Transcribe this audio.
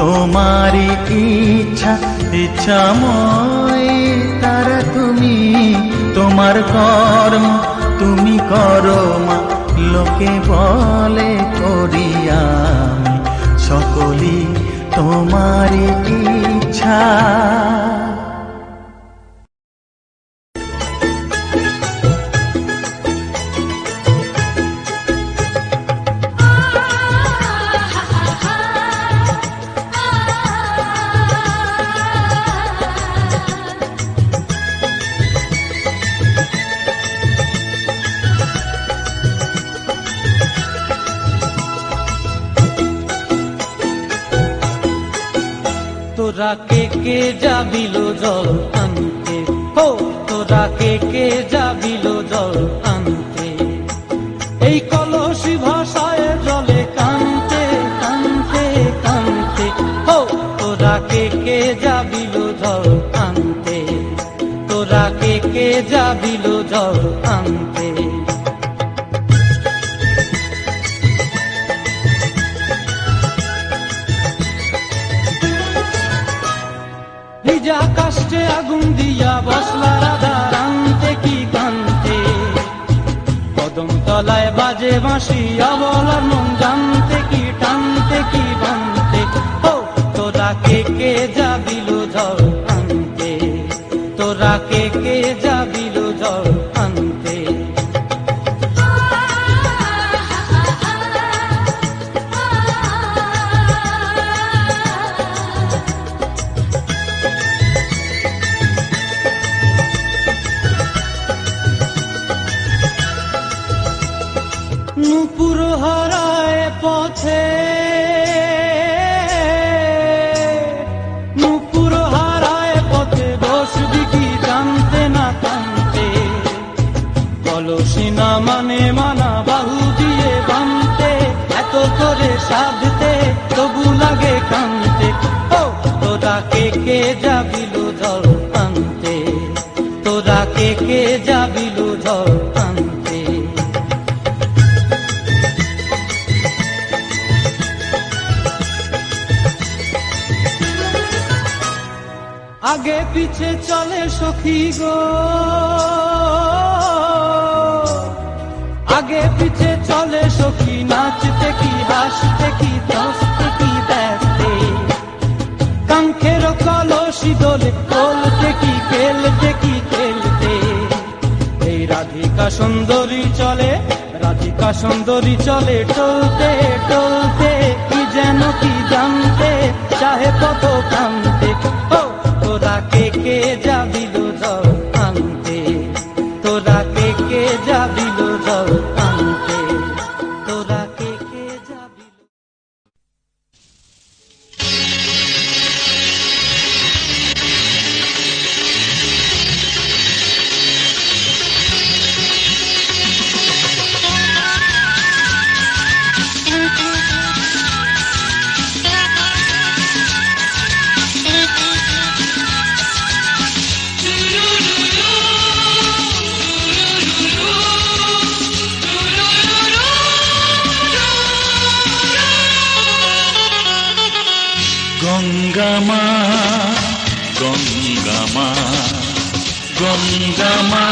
তোমারই ইচ্ছা ইচ্ছাময় তারা তুমি, তোমার কর্ম তুমি করো মা, লোকে বলে করি আমি, সকলই তোমারই ইচ্ছা। তোরা কে যাবিল জল আনতে, হো তোরা কে যাবিল জল আনতে, এই কলসি ভাষায় জলে কানতে কানতে কানতে, হো তোরা কে যাবিল জল আনতে, তোরা কে যাবিল জল আনতে। ভিজা কাষ্টে আগুন দিয়া বসলা রাধা রানতে কি কানতে, কদম তলায় বাজে বাঁশি অবলার মন জানতে কি টানতে কি বানতে, ও তোরা কে যাবিল জল আনতে, তোরা কে যাবিল জল আনতে। নূপুর হারায় পথে, নূপুর হারায় পথে বসবি কি জানতে না কানতে, কলসি না মানে মানা বাহু দিয়ে বানতে, এত করে সাধতে তবু লাগে কানতে, ও তোরা কে যাবিল জল আনতে, তোরা কে যাবিল জল আনতে। আগে পিছে চলে সখী গো, আগে পিছে চলে সখী, নাচতে কি হাসতে কি দশতে কি দেখতে, কাঙ্ক্ষের কলসি দোলে তোলতে কি খেলতে কি খেলতে, এই রাধিকা সুন্দরী চলে, রাধিকা সুন্দরী চলে টলতে টলতে, কি যেন কি জানতে চাহে কত কানতে, ও তোরা কে যাবিল জল আনতে, তোরা কে যাবিল জল আনতে, তোরা কে যাবিল। গঙ্গা মা, গঙ্গা মা, গঙ্গা মা